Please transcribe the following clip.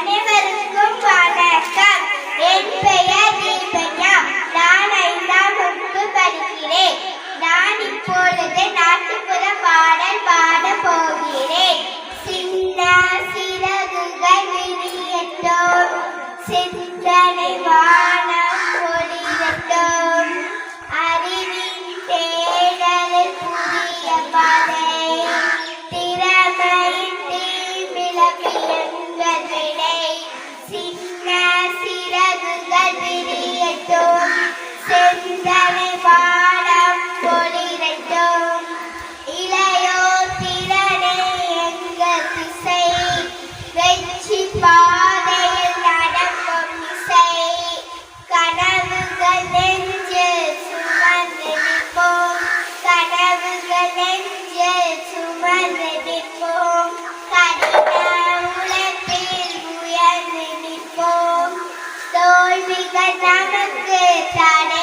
அனைவருக்கும் வணக்கம். என் பெயர் தீபன்யா. நான் 5ஆம் வகுப்பு படிக்கிறேன். நான் இப்பொழுது நாட்டுப்புற பாடல் பாடப் போகிறேன். சின்ன சிறகுகள் விரியட்டும், சிந்தனை வானம் ஒளிரட்டும், அறிவின் தேடலில் புதிய பாதை, திறமையின் தீவிளக்கியங்கள் விடை. சின்ன சிறகுகள் விரியட்டும், சிந்தனை வானம் ஒளிரட்டும், இளையோர் திறனே எங்கள் திசை, வெற்றி பாதையில் நடக்கும் இசை. கனவுகள் நெஞ்சில் சுமந்து நிற்போம், கனவுகள் நெஞ்சில் சுமந்து நிற்போம், கடின உழைப்பில் உயர்ந்து நிற்போம். தோல்விகள் நமக்கு தடை